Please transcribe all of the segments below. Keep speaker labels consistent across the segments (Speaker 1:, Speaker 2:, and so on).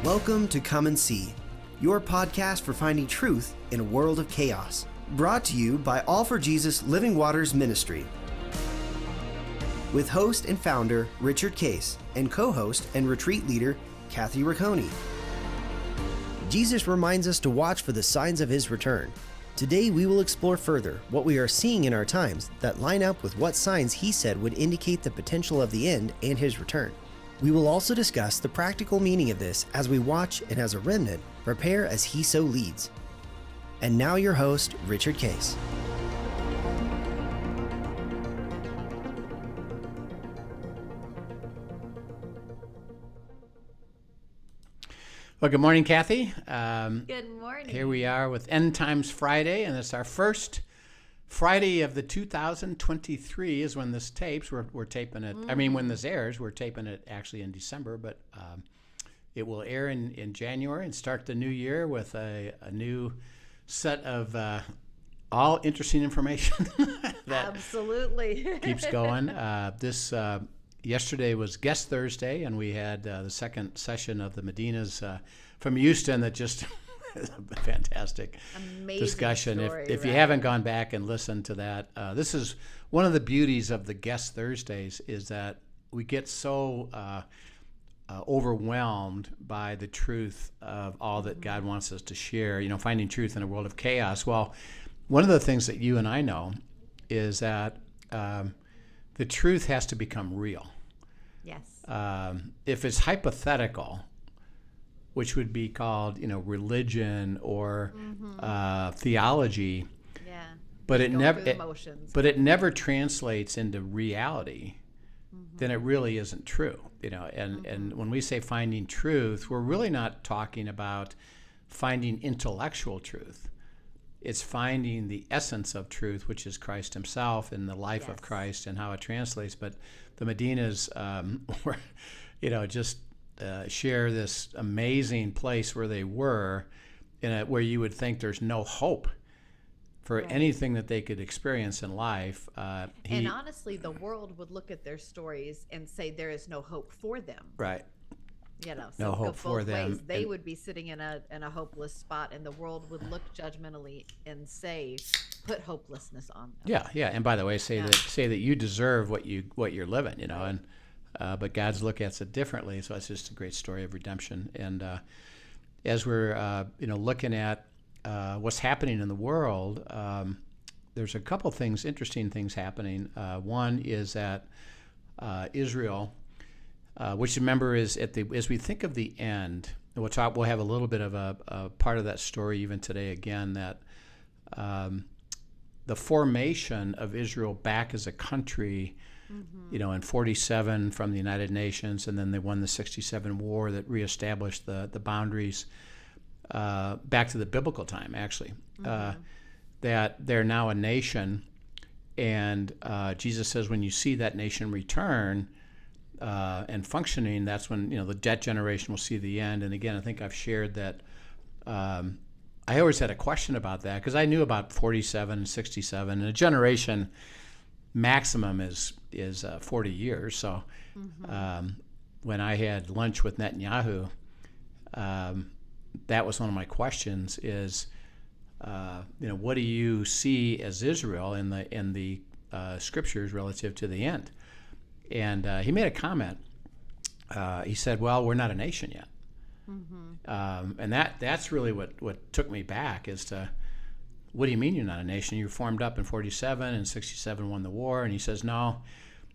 Speaker 1: Welcome to Come and See, your podcast for finding truth in a world of chaos. Brought to you by All for Jesus Living Waters Ministry. With host and founder Richard Case and co-host and retreat leader Kathy Ricconi. Jesus reminds us to watch for the signs of his return. Today we will explore further what we are seeing in our times that line up with what signs he said would indicate the potential of the end and his return. We will also discuss the practical meaning of this as we watch and as a remnant prepare as he so leads. And now your host, Richard Case.
Speaker 2: Well, good morning, Kathy.
Speaker 3: Good morning.
Speaker 2: Here we are with End Times Friday, and it's our first Friday of the 2023 is when this tapes. We're taping it. I mean, when this airs, we're taping it actually in December, but it will air in January and start the new year with a new set of all interesting information that
Speaker 3: absolutely
Speaker 2: keeps going. Yesterday was Guest Thursday, and we had the second session of the Medinas from Houston that just is a fantastic
Speaker 3: amazing
Speaker 2: discussion.
Speaker 3: Story,
Speaker 2: if you haven't gone back and listened to that, this is one of the beauties of the Guest Thursdays is that we get so overwhelmed by the truth of all that God wants us to share, finding truth in a world of chaos. Well, one of the things that you and I know is that the truth has to become real.
Speaker 3: Yes.
Speaker 2: If it's hypothetical, which would be called, religion or theology,
Speaker 3: yeah.
Speaker 2: but it never translates into reality, then it really isn't true. And when we say finding truth, we're really not talking about finding intellectual truth. It's finding the essence of truth, which is Christ himself and the life of Christ and how it translates. But the Medinas share this amazing place where they were, where you would think there's no hope for anything that they could experience in life.
Speaker 3: And honestly, the world would look at their stories and say there is no hope for them.
Speaker 2: Right.
Speaker 3: So
Speaker 2: no hope for them.
Speaker 3: They would be sitting in a hopeless spot, and the world would look judgmentally and say, "Put hopelessness on them."
Speaker 2: Yeah. And by the way, say that you deserve what you're living, and but God's look at it differently. So it's just a great story of redemption. And as we're looking at what's happening in the world, there's a couple interesting things happening. One is that Israel. Which remember is as we think of the end, we'll have a little bit of a part of that story even today again, that the formation of Israel back as a country, in 47 from the United Nations, and then they won the 67 war that reestablished the boundaries back to the biblical time, actually, that they're now a nation, and Jesus says when you see that nation return, and functioning, that's when the debt generation will see the end. And again, I think I've shared that I always had a question about that because I knew about 47 and 67, and a generation maximum is 40 years. So when I had lunch with Netanyahu, that was one of my questions: is what do you see as Israel in the scriptures relative to the end? And he made a comment. He said, well, we're not a nation yet. And that's really what took me back as to, what do you mean you're not a nation? You formed up in 47 and 67 won the war. And he says, no.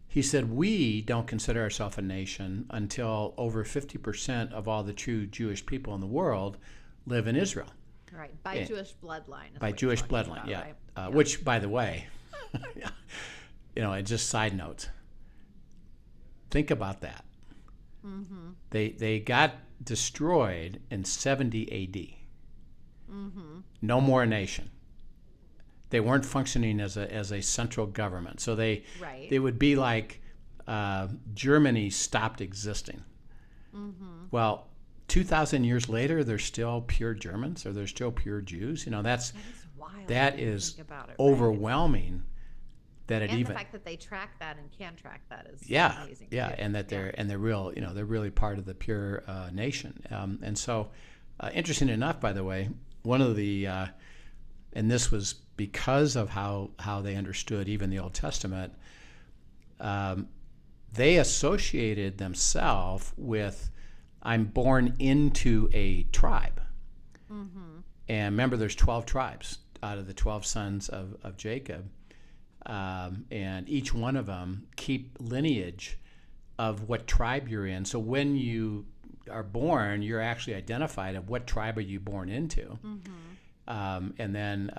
Speaker 2: He said, we don't consider ourselves a nation until over 50% of all the true Jewish people in the world live in Israel.
Speaker 3: Right, by Jewish bloodline.
Speaker 2: By Jewish bloodline,
Speaker 3: about, right?
Speaker 2: Which, by the way, just side notes. Think about that. They got destroyed in 70 A.D. No more a nation. They weren't functioning as a central government. So they would be like Germany stopped existing. Well, 2,000 years later, they're still pure Germans, or they're still pure Jews. That is wild. That is overwhelming. that it
Speaker 3: and
Speaker 2: even
Speaker 3: the fact that they track that and can track that is amazing.
Speaker 2: yeah,
Speaker 3: too.
Speaker 2: and that they're real, they're really part of the pure nation. And so, interesting enough, by the way, one of the and this was because of how they understood even the Old Testament. They associated themselves with, I'm born into a tribe. Mm-hmm. And remember, there's 12 tribes out of the 12 sons of Jacob. And each one of them keep lineage of what tribe you're in. So when you are born, you're actually identified of what tribe are you born into. Mm-hmm. And then,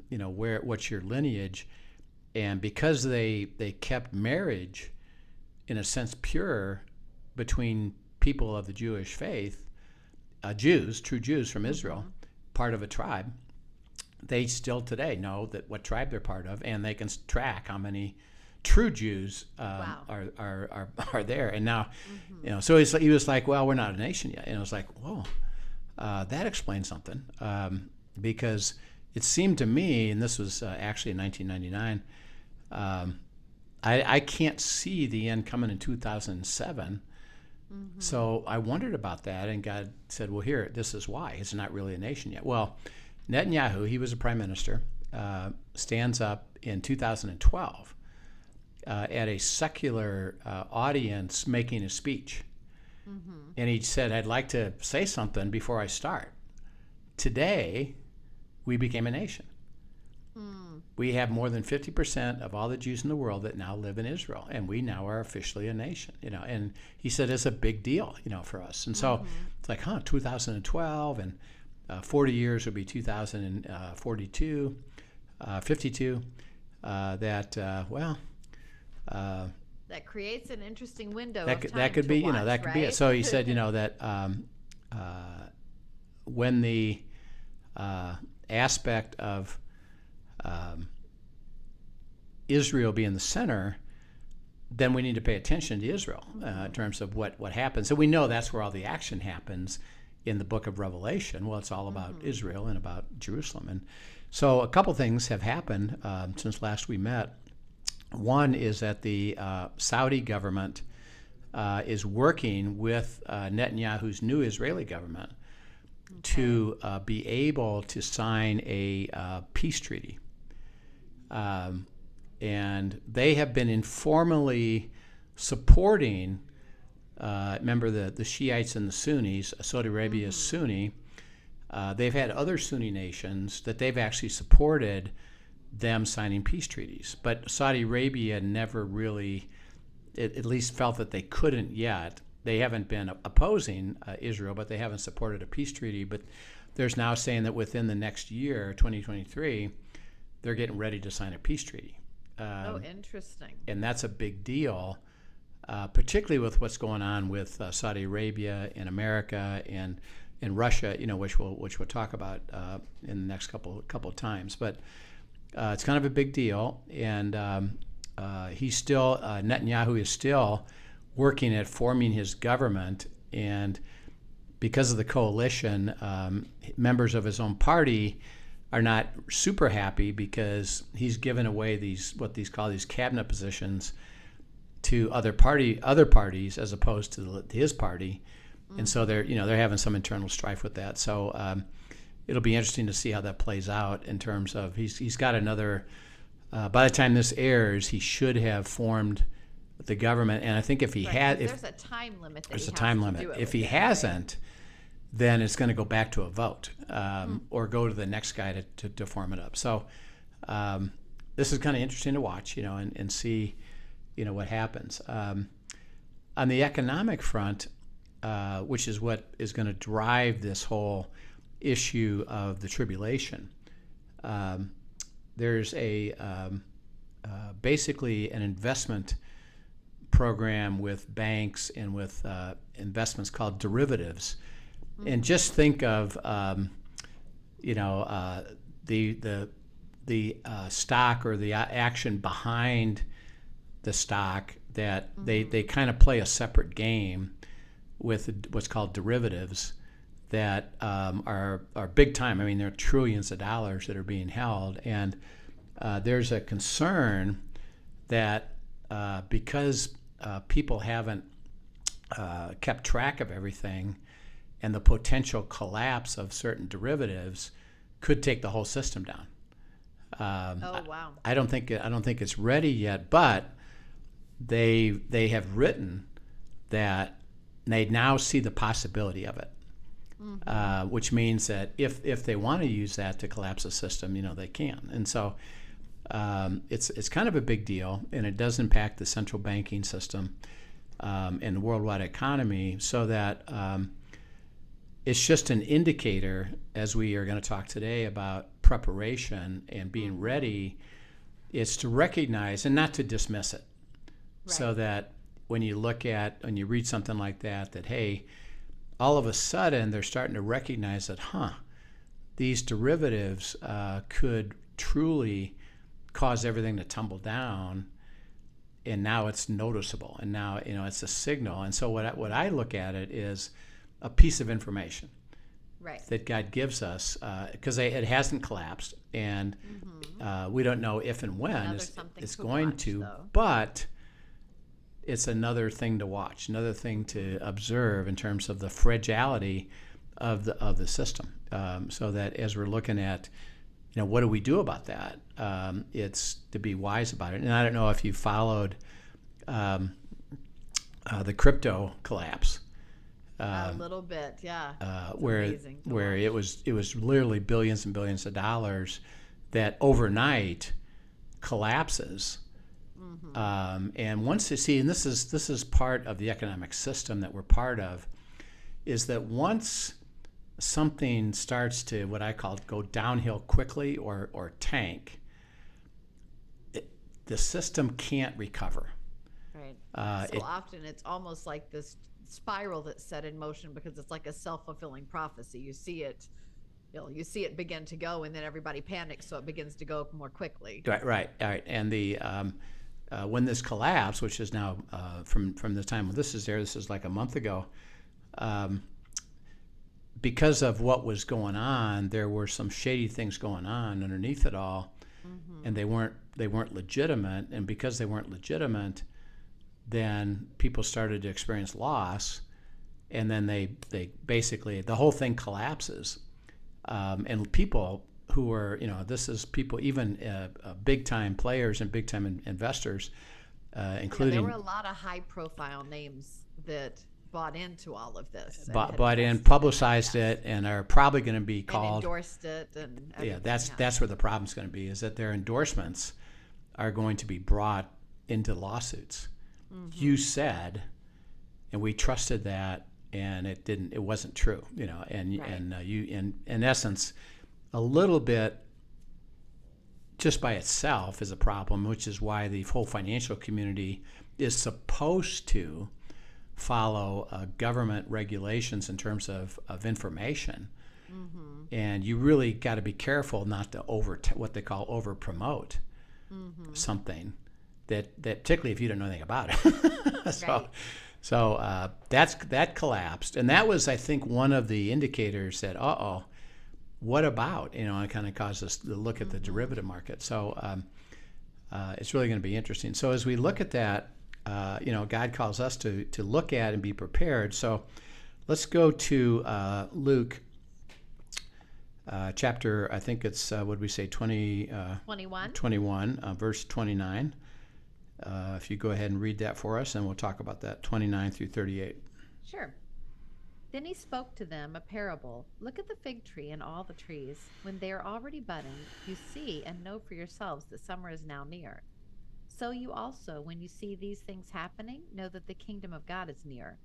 Speaker 2: what's your lineage. And because they kept marriage, in a sense, pure between people of the Jewish faith, true Jews from Israel, part of a tribe, they still today know that what tribe they're part of, and they can track how many true Jews are there. And now, so he was like, well, we're not a nation yet. And I was like, whoa, that explains something. Because it seemed to me, and this was actually in 1999, I can't see the end coming in 2007. Mm-hmm. So I wondered about that, and God said, well, here, this is why. It's not really a nation yet. Well, Netanyahu, he was a prime minister, stands up in 2012 at a secular audience making a speech. Mm-hmm. And he said, I'd like to say something before I start. Today, we became a nation. We have more than 50% of all the Jews in the world that now live in Israel, and we now are officially a nation. And he said it's a big deal, for us. And so it's like, 2012, and 40 years would be 2042, 52. That
Speaker 3: creates an interesting window.
Speaker 2: That could be,
Speaker 3: watch,
Speaker 2: that could
Speaker 3: right?
Speaker 2: be it. So he said, that when the aspect of Israel being the center, then we need to pay attention to Israel in terms of what happens. So we know that's where all the action happens in the book of Revelation. Well, it's all about Israel and about Jerusalem. And so a couple things have happened since last we met. One is that the Saudi government is working with Netanyahu's new Israeli government to be able to sign a peace treaty. And they have been informally supporting, remember the Shiites and the Sunnis, Saudi Arabia is Sunni. They've had other Sunni nations that they've actually supported them signing peace treaties. But Saudi Arabia never really, at least felt that they couldn't yet. They haven't been opposing Israel, but they haven't supported a peace treaty. But there's now saying that within the next year, 2023, they're getting ready to sign a peace treaty.
Speaker 3: Interesting.
Speaker 2: And that's a big deal, particularly with what's going on with Saudi Arabia and America and Russia, which we'll talk about in the next couple of times. But it's kind of a big deal, and Netanyahu is still working at forming his government, and because of the coalition, members of his own party are not super happy because he's given away these cabinet positions to other parties as opposed to his party, and so they're having some internal strife with that. So it'll be interesting to see how that plays out in terms of he's got another. By the time this airs, he should have formed the government, and I think if there's
Speaker 3: a time limit.
Speaker 2: There's a time limit. If he hasn't, then it's going to go back to a vote or go to the next guy to form it up. So this is kind of interesting to watch, and see, what happens. On the economic front, which is what is going to drive this whole issue of the tribulation, there's basically an investment program with banks and with investments called derivatives. And just think of the stock or the action behind the stock, that they kind of play a separate game with what's called derivatives that are big time. I mean, there are trillions of dollars that are being held, and there's a concern that because people haven't kept track of everything, and the potential collapse of certain derivatives could take the whole system down.
Speaker 3: Oh, wow.
Speaker 2: I don't think it's ready yet, but they have written that they now see the possibility of it, which means that if they want to use that to collapse the system, they can. And so it's kind of a big deal, and it does impact the central banking system and the worldwide economy, so that it's just an indicator, as we are going to talk today about preparation and being ready. It's to recognize and not to dismiss it.
Speaker 3: Right.
Speaker 2: So that when you read something like that, hey, all of a sudden they're starting to recognize that, these derivatives could truly cause everything to tumble down, and now it's noticeable, and now it's a signal. And so what I look at it is a piece of information,
Speaker 3: right,
Speaker 2: that God gives us, because it hasn't collapsed, and we don't know if and when it's going to,
Speaker 3: though.
Speaker 2: But it's another thing to watch, another thing to observe in terms of the fragility of the system. So that as we're looking at, what do we do about that? It's to be wise about it. And I don't know if you followed the crypto collapse.
Speaker 3: A little bit, yeah.
Speaker 2: Where it was literally billions and billions of dollars that overnight collapses. And once you see, and this is part of the economic system that we're part of, is that once something starts to, what I call, go downhill quickly or tank, the system can't recover.
Speaker 3: Right. Often it's almost like this spiral that's set in motion, because it's like a self-fulfilling prophecy. You see it begin to go, and then everybody panics, so it begins to go more quickly.
Speaker 2: Right. And the when this collapse, which is now from the time when this is like a month ago, because of what was going on, there were some shady things going on underneath it all, and they weren't legitimate. And because they weren't legitimate, then people started to experience loss, and then they basically, the whole thing collapses, and people who are, this is people, even big time players and big time investors, including,
Speaker 3: there were a lot of high profile names that bought into all of this,
Speaker 2: bought in, publicized it, and are probably going to be called,
Speaker 3: and endorsed it, and
Speaker 2: that's where the problem's going to be, is that their endorsements are going to be brought into lawsuits. You said, and we trusted that, and it wasn't true, and
Speaker 3: right.
Speaker 2: And you, in essence, a little bit just by itself is a problem, which is why the whole financial community is supposed to follow government regulations in terms of information. And you really got to be careful not to what they call over promote something that particularly if you don't know anything about it. So that collapsed, and that was, I think, one of the indicators that what about, it kind of caused us to look at the derivative market. So it's really going to be interesting. So as we look at that, God calls us to look at and be prepared. So let's go to Luke chapter, I think it's, what did we say, 21, verse 29. If you go ahead and read that for us, and we'll talk about that, 29 through 38.
Speaker 3: Sure. Then he spoke to them a parable. Look at the fig tree and all the trees. When they are already budding, you see and know for yourselves that summer is now near. So you also, when you see these things happening, know that the kingdom of God is near.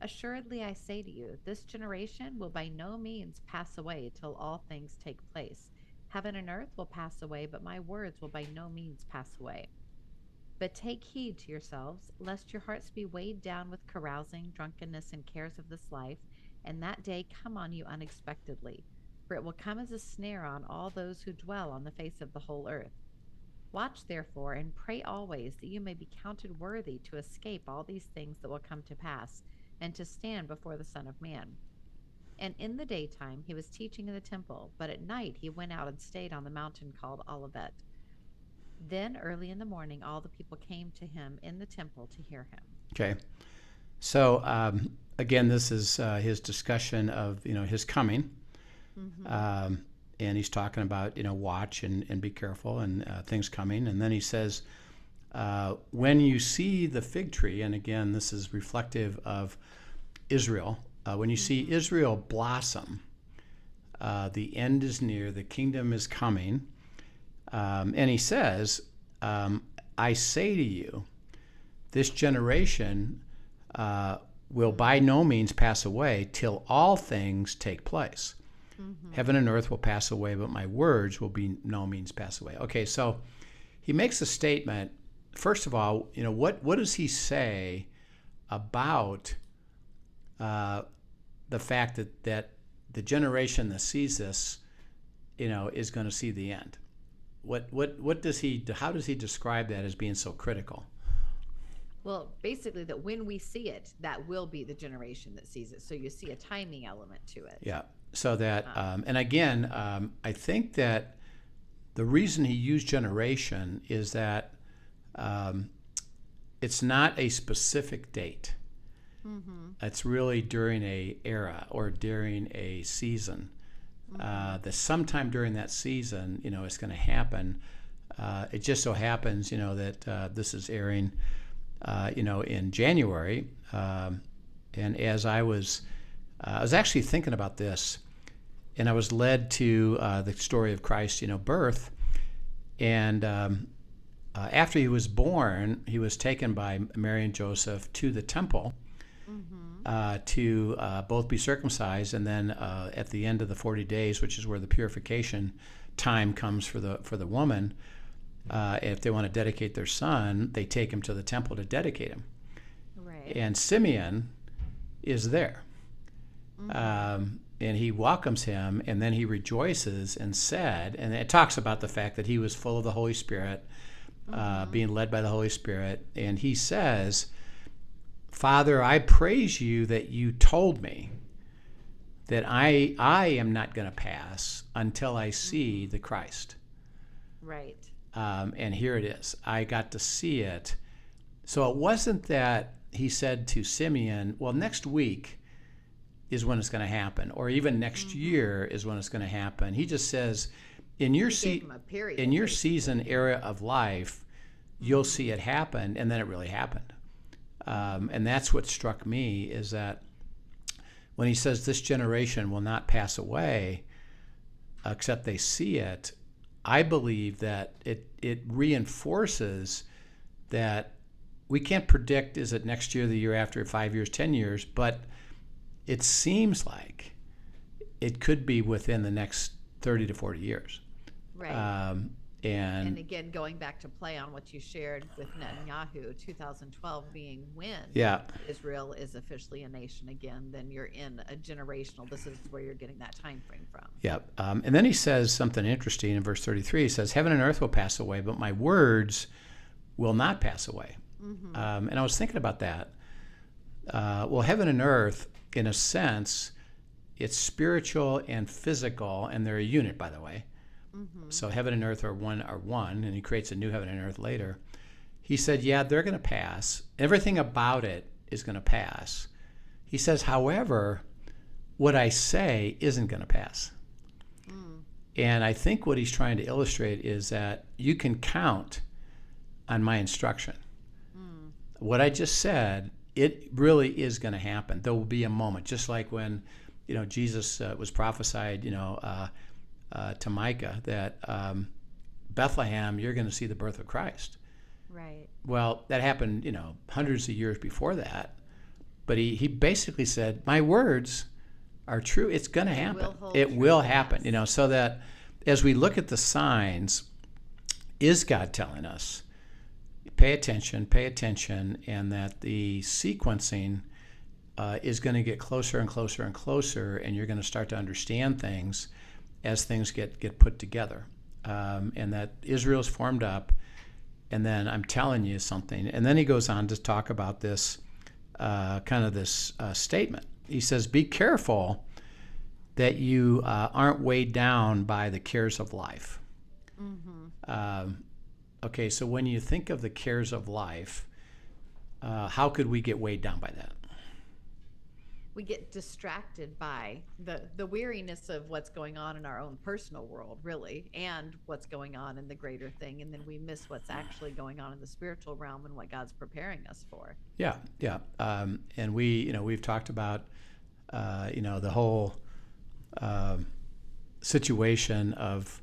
Speaker 3: Assuredly, I say to you, this generation will by no means pass away till all things take place. Heaven and earth will pass away, but my words will by no means pass away. But take heed to yourselves, lest your hearts be weighed down with carousing, drunkenness, and cares of this life, and that day come on you unexpectedly. For it will come as a snare on all those who dwell on the face of the whole earth. Watch therefore, and pray always, that you may be counted worthy to escape all these things that will come to pass, and to stand before the Son of Man. And in the daytime he was teaching in the temple, but at night he went out and stayed on the mountain called Olivet. Then early in the morning, all the people came to him in the temple to hear him.
Speaker 2: Okay. So again, this is his discussion of his coming, and he's talking about watch and be careful and things coming, and then he says, when you see the fig tree, and again, this is reflective of Israel. When you see Israel blossom, the end is near, the kingdom is coming, and he says, I say to you, this generation will by no means pass away till all things take place. Heaven and earth will pass away, but my words will be no means pass away. Okay, so he makes a statement. First of all, what does he say about the fact that the generation that sees this, is going to see the end? What does he? How does he describe that as being so critical?
Speaker 3: Well, basically, that when we see it, that will be the generation that sees it. So you see a timing element to it.
Speaker 2: Yeah. So that, and again, I think that the reason he used generation is that it's not a specific date. It's really during a era or during a season. That sometime during that season, it's going to happen. It just so happens, that this is airing, in January. And as I was actually thinking about this, and I was led to the story of Christ's, birth. And after he was born, he was taken by Mary and Joseph to the temple to both be circumcised, and then at the end of the 40 days, which is where the purification time comes for the woman, if they want to dedicate their son, they take him to the temple to dedicate him.
Speaker 3: Right.
Speaker 2: And Simeon is there. And he welcomes him, and then he rejoices and said, and it talks about the fact that he was full of the Holy Spirit, being led by the Holy Spirit. And he says, Father, I praise you that you told me that I am not going to pass until I see the Christ.
Speaker 3: Right.
Speaker 2: And here it is. I got to see it. So it wasn't that he said to Simeon, well, next week is when it's going to happen, or even next year is when it's going to happen. He just says, in your season era of life, you'll see it happen, and then it really happened. And that's what struck me, is that when he says this generation will not pass away except they see it, I believe that it reinforces that we can't predict, is it next year, the year after, 5 years, 10 years, but it seems like it could be within the next 30 to 40 years.
Speaker 3: Right.
Speaker 2: And
Speaker 3: again, going back to play on what you shared with Netanyahu, 2012 being when Israel is officially a nation again, then you're in a generational, this is where you're getting that time frame from.
Speaker 2: Yeah. And then he says something interesting in verse 33. He says, heaven and earth will pass away, but my words will not pass away. And I was thinking about that. Well, heaven and earth, in a sense, it's spiritual and physical, and they're a unit, by the way. So heaven and earth are one, and he creates a new heaven and earth later. He said, yeah, they're going to pass. Everything about it is going to pass. He says, however, what I say isn't going to pass. And I think what he's trying to illustrate is that you can count on my instruction. What I just said, it really is going to happen. There will be a moment, just like when, Jesus was prophesied, to Micah that Bethlehem, you're going to see the birth of Christ.
Speaker 3: Right.
Speaker 2: Well, that happened, hundreds of years before that. But he basically said, my words are true. It's going to happen. It will happen. So that as we look at the signs, is God telling us, pay attention, and that the sequencing is going to get closer and closer and closer, and you're going to start to understand things as things get put together, and that Israel's formed up. And then I'm telling you something. And then he goes on to talk about this this statement. He says, be careful that you aren't weighed down by the cares of life. okay, so when you think of the cares of life, how could we get weighed down by that?
Speaker 3: We get distracted by the weariness of what's going on in our own personal world, really, and what's going on in the greater thing, and then we miss what's actually going on in the spiritual realm and what God's preparing us for.
Speaker 2: Yeah, yeah. And we've talked about, the whole situation of,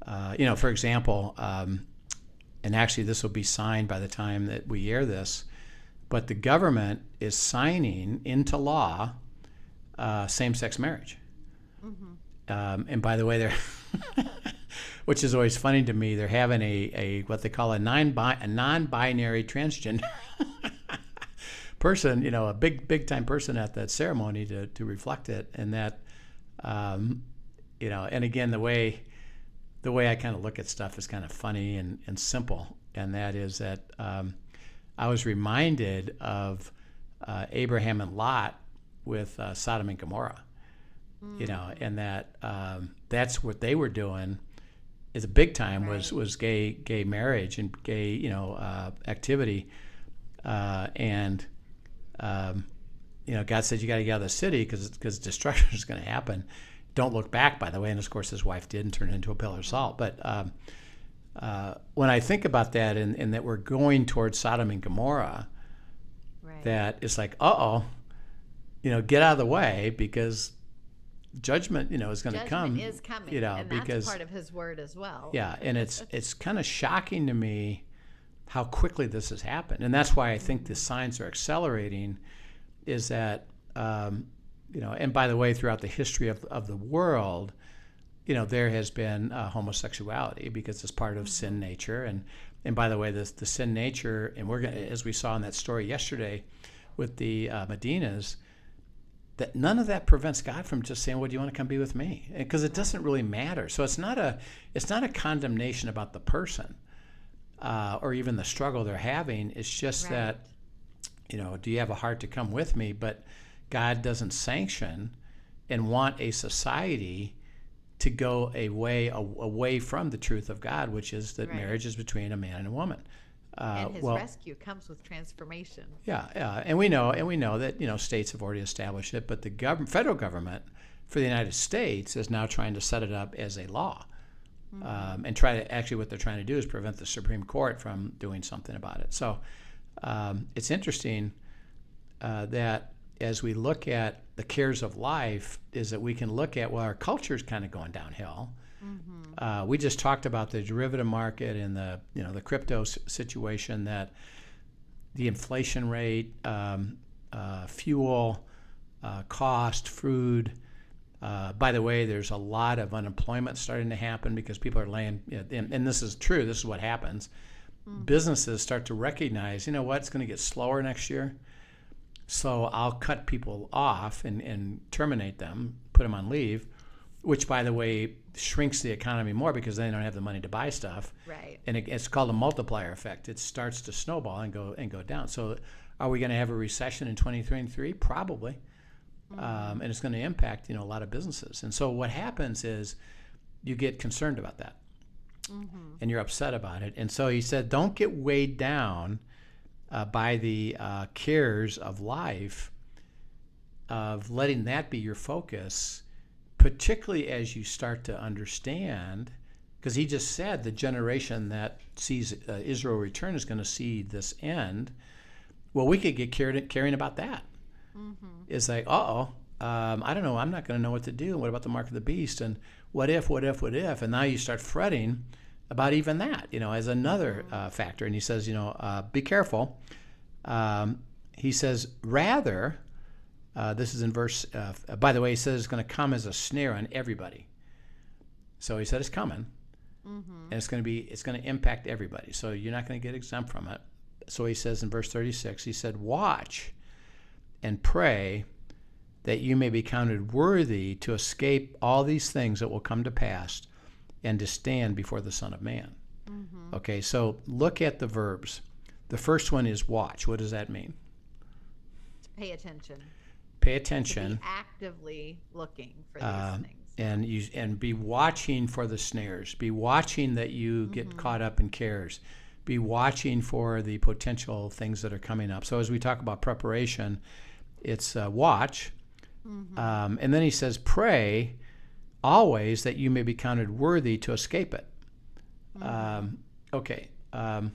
Speaker 2: for example, and actually this will be signed by the time that we air this, but the government is signing into law same-sex marriage. Mm-hmm. And by the way, they're, which is always funny to me, they're having a what they call a non-binary transgender person, a big time person at that ceremony to reflect it, and that, and again, the way I kind of look at stuff is kind of funny and simple, and that is that I was reminded of Abraham and Lot with Sodom and Gomorrah, and that that's what they were doing. Is a big time was gay marriage and gay activity, and God said you got to get out of the city because destruction is going to happen. Don't look back, by the way. And of course, his wife did and turned into a pillar of salt. But when I think about that and that we're going towards Sodom and Gomorrah, that it's like, get out of the way because judgment, is going to come.
Speaker 3: Judgment is coming, and that's
Speaker 2: because,
Speaker 3: part of His word as well.
Speaker 2: Yeah, and it's kind of shocking to me how quickly this has happened, and that's why I think the signs are accelerating. Is that and by the way, throughout the history of the world, there has been homosexuality because it's part of sin nature, and by the way, the sin nature, and we're gonna, as we saw in that story yesterday with the Medinas, that none of that prevents God from just saying, "Well, do you want to come be with me?" Because it doesn't really matter. So it's not a condemnation about the person or even the struggle they're having. It's just that, do you have a heart to come with me? But God doesn't sanction and want a society to go away from the truth of God, which is that marriage is between a man and a woman.
Speaker 3: And His rescue comes with transformation.
Speaker 2: Yeah, and we know that states have already established it, but the federal government for the United States is now trying to set it up as a law, and actually what they're trying to do is prevent the Supreme Court from doing something about it. So it's interesting that as we look at the cares of life, is that we can look at, our culture is kind of going downhill. Mm-hmm. We just talked about the derivative market and the crypto situation, that the inflation rate, fuel, cost, food. By the way, there's a lot of unemployment starting to happen because people are laying, and this is true, this is what happens. Mm-hmm. Businesses start to recognize, it's going to get slower next year. So I'll cut people off and terminate them, put them on leave, which, by the way, shrinks the economy more because they don't have the money to buy stuff.
Speaker 3: Right.
Speaker 2: And it's called a multiplier effect. It starts to snowball and go down. So are we going to have a recession in 2023? Probably. Mm-hmm. And it's going to impact, a lot of businesses. And so what happens is you get concerned about that. Mm-hmm. And you're upset about it. And so he said, don't get weighed down by the cares of life, of letting that be your focus, particularly as you start to understand, because he just said the generation that sees Israel return is going to see this end. Well, we could get caring about that. Mm-hmm. It's like, I don't know, I'm not going to know what to do. What about the mark of the beast? And what if? And now you start fretting about even that, as another factor. And he says, be careful. He says, rather, this is in verse, by the way, he says it's going to come as a snare on everybody. So he said it's coming, and it's going to impact everybody. So you're not going to get exempt from it. So he says in verse 36, he said, watch and pray that you may be counted worthy to escape all these things that will come to pass and to stand before the Son of Man. Mm-hmm. Okay, so look at the verbs. The first one is watch. What does that mean?
Speaker 3: To pay attention.
Speaker 2: Pay attention.
Speaker 3: To be actively looking for these things.
Speaker 2: and be watching for the snares. Be watching that you get caught up in cares. Be watching for the potential things that are coming up. So as we talk about preparation, it's watch. And then he says, pray always that you may be counted worthy to escape it. Okay. And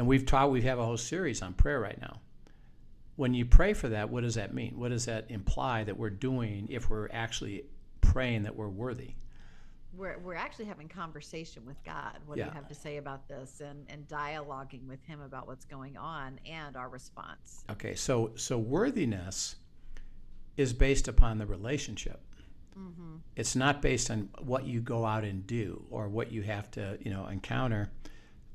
Speaker 2: we have a whole series on prayer right now. When you pray for that, what does that mean? What does that imply that we're doing if we're actually praying that we're worthy?
Speaker 3: We're actually having conversation with God. What do you have to say about this? And dialoguing with him about what's going on and our response.
Speaker 2: Okay, so worthiness is based upon the relationship. It's not based on what you go out and do or what you have to, encounter.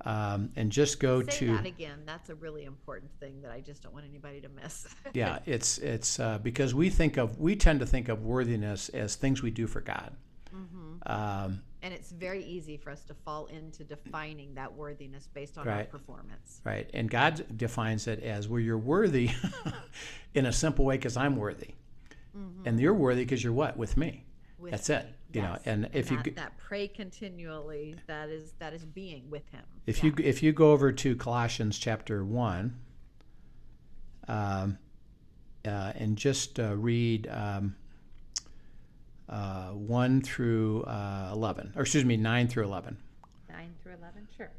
Speaker 2: And just go
Speaker 3: Say
Speaker 2: to
Speaker 3: that again. That's a really important thing that I just don't want anybody to miss.
Speaker 2: Yeah, it's because we tend to think of worthiness as things we do for God.
Speaker 3: And it's very easy for us to fall into defining that worthiness based on our
Speaker 2: Right.
Speaker 3: performance.
Speaker 2: Right, and God defines it as you're worthy in a simple way because I'm worthy, and you're worthy because you're what? With me.
Speaker 3: With
Speaker 2: That's
Speaker 3: me,
Speaker 2: it.
Speaker 3: yes.
Speaker 2: And if you
Speaker 3: that pray continually, that is being with him.
Speaker 2: if you go over to Colossians chapter 1, and just read 1 through 11, or excuse me, 9 through 11.
Speaker 3: 9 through 11, sure.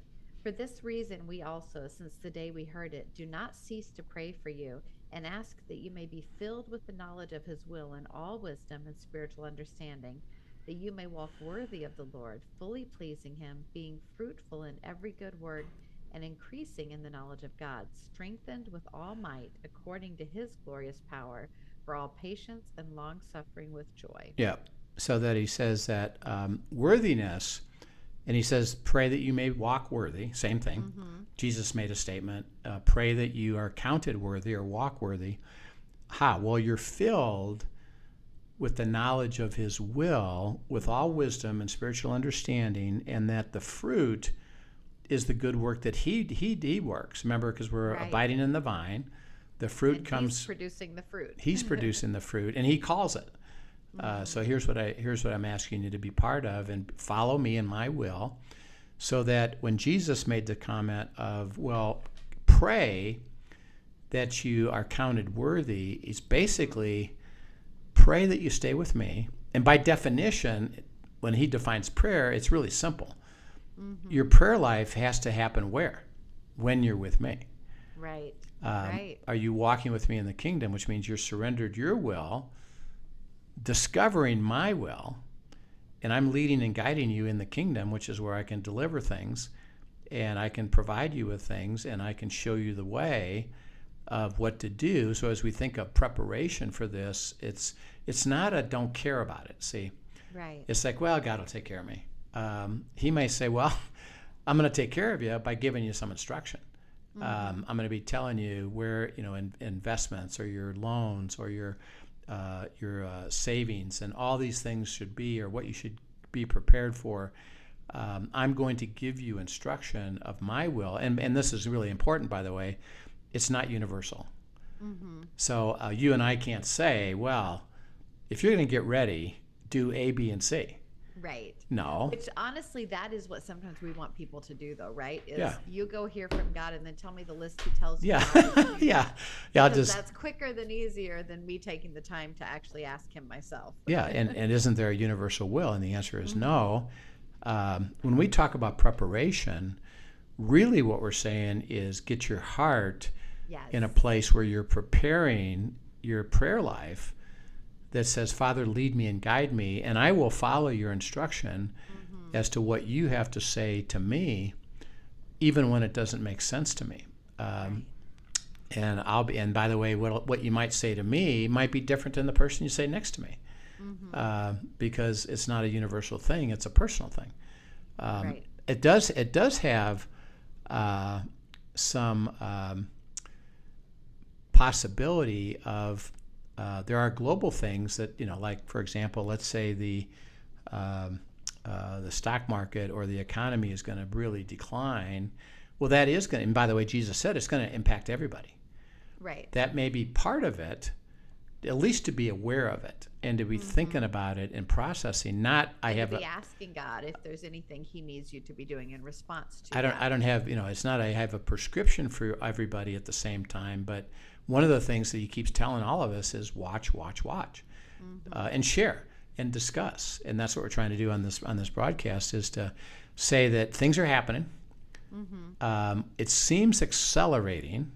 Speaker 3: For this reason, we also, since the day we heard it, do not cease to pray for you and ask that you may be filled with the knowledge of his will in all wisdom and spiritual understanding, that you may walk worthy of the Lord, fully pleasing him, being fruitful in every good work and increasing in the knowledge of God, strengthened with all might according to his glorious power, for all patience and long suffering with joy.
Speaker 2: Yeah. So that he says that worthiness, and he says, pray that you may walk worthy. Same thing. Jesus made a statement. Pray that you are counted worthy or walk worthy. How? Well, you're filled with the knowledge of his will, with all wisdom and spiritual understanding, and that the fruit is the good work that he works. Remember, because we're
Speaker 3: Right.
Speaker 2: abiding in the vine, the fruit
Speaker 3: And
Speaker 2: comes.
Speaker 3: he's producing the fruit.
Speaker 2: He's producing the fruit, and he calls it. So here's what I'm asking you to be part of, and follow me in my will, so that when Jesus made the comment of, well, pray that you are counted worthy, he's basically pray that you stay with me. And by definition, when he defines prayer, it's really simple. Your prayer life has to happen where? When you're with me.
Speaker 3: Right. Right.
Speaker 2: Are you walking with me in the kingdom, which means you're surrendered your will, discovering my will, and I'm leading and guiding you in the kingdom, which is where I can deliver things, and I can provide you with things, and I can show you the way of what to do. So as we think of preparation for this, it's not a don't care about it. See,
Speaker 3: Right.
Speaker 2: it's like, well, God will take care of me. He may say, well, I'm going to take care of you by giving you some instruction. I'm going to be telling you where, investments or your loans or your savings and all these things should be, or what you should be prepared for. I'm going to give you instruction of my will. And this is really important, by the way. It's not universal. So you and I can't say, well, if you're going to get ready, do A, B, and C.
Speaker 3: Right.
Speaker 2: No.
Speaker 3: Which honestly, that is what sometimes we want people to do, though, right? Is
Speaker 2: Yeah.
Speaker 3: you go hear from God and then tell me the list he tells you.
Speaker 2: Yeah.
Speaker 3: how to do.
Speaker 2: Yeah. I'll
Speaker 3: Because
Speaker 2: just.
Speaker 3: that's quicker than easier than me taking the time to actually ask him myself.
Speaker 2: Yeah, and isn't there a universal will? And the answer is no. When we talk about preparation, really what we're saying is get your heart
Speaker 3: Yes.
Speaker 2: in a place where you're preparing your prayer life that says, Father, lead me and guide me, and I will follow your instruction as to what you have to say to me, even when it doesn't make sense to me. And by the way, what you might say to me might be different than the person you say next to me, because it's not a universal thing; it's a personal thing.
Speaker 3: Right.
Speaker 2: It does have some possibility of there are global things that, like, for example, let's say the stock market or the economy is going to really decline. Well, that is going to, and by the way, Jesus said it's going to impact everybody.
Speaker 3: Right.
Speaker 2: That may be part of it, at least to be aware of it and to be thinking about it and processing. Not I have
Speaker 3: be asking God if there's anything He needs you to be doing in response to.
Speaker 2: I don't have, it's not I have a prescription for everybody at the same time, but one of the things that He keeps telling all of us is watch, and share and discuss, and that's what we're trying to do on this broadcast, is to say that things are happening. It seems accelerating.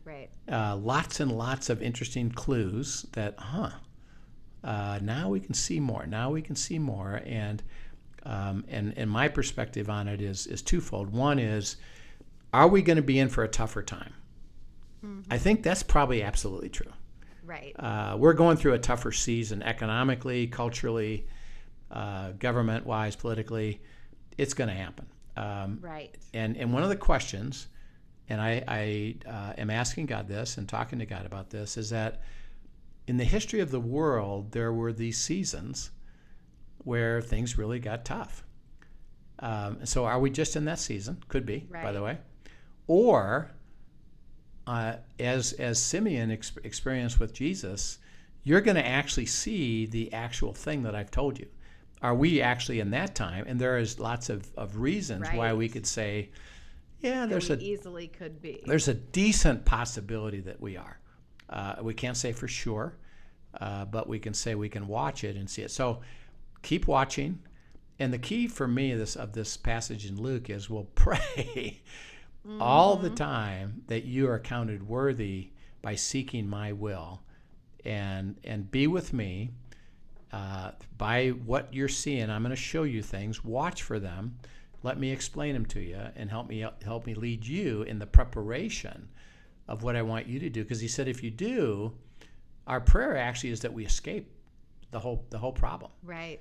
Speaker 3: Right.
Speaker 2: Lots and lots of interesting clues that, now we can see more. And my perspective on it is twofold. One is, are we going to be in for a tougher time? I think that's probably absolutely true.
Speaker 3: Right.
Speaker 2: We're going through a tougher season economically, culturally, government-wise, politically. It's going to happen.
Speaker 3: Right.
Speaker 2: And one of the questions, and I am asking God this and talking to God about this, is that in the history of the world, there were these seasons where things really got tough. So are we just in that season? Could be, by the way. Or, as Simeon experienced with Jesus, you're going to actually see the actual thing that I've told you. Are we actually in that time? And there is lots of reasons why we could say, yeah,
Speaker 3: easily could be.
Speaker 2: There's a decent possibility that we are. We can't say for sure, but we can say we can watch it and see it. So keep watching. And the key for me of this passage in Luke is we'll pray all the time that you are counted worthy by seeking my will, and be with me by what you're seeing. I'm going to show you things. Watch for them. Let me explain them to you, and help me lead you in the preparation of what I want you to do. Because He said, if you do, our prayer actually is that we escape the whole problem.
Speaker 3: Right.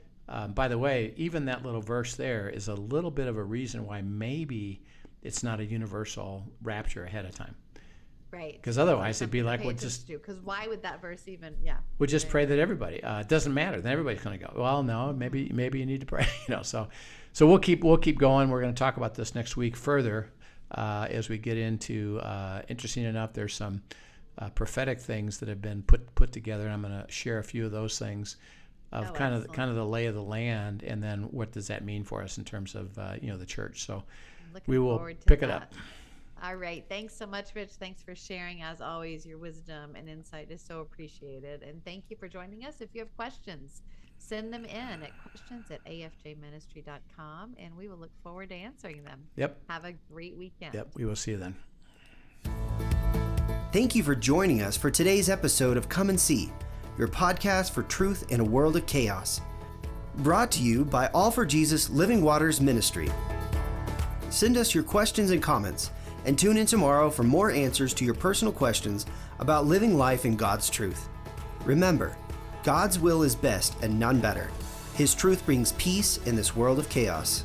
Speaker 2: By the way, even that little verse there is a little bit of a reason why maybe it's not a universal rapture ahead of time.
Speaker 3: Right.
Speaker 2: Because otherwise it'd be like,
Speaker 3: because why would that verse even?
Speaker 2: We'll just pray that everybody. It doesn't matter. Then everybody's going to go, well, no, maybe you need to pray. So we'll keep going. We're going to talk about this next week further as we get into. Interesting enough, there's some prophetic things that have been put together, and I'm going to share a few of those things of kind of the lay of the land, and then what does that mean for us in terms of the church. So we will pick it up.
Speaker 3: All right. Thanks so much, Rich. Thanks for sharing. As always, your wisdom and insight is so appreciated. And thank you for joining us. If you have questions, send them in at questions@afjministry.com, and we will look forward to answering them.
Speaker 2: Yep.
Speaker 3: Have a great weekend.
Speaker 2: Yep. We will see you then.
Speaker 1: Thank you for joining us for today's episode of Come and See, your podcast for truth in a world of chaos. Brought to you by All for Jesus Living Waters Ministry. Send us your questions and comments, and tune in tomorrow for more answers to your personal questions about living life in God's truth. Remember, God's will is best and none better. His truth brings peace in this world of chaos.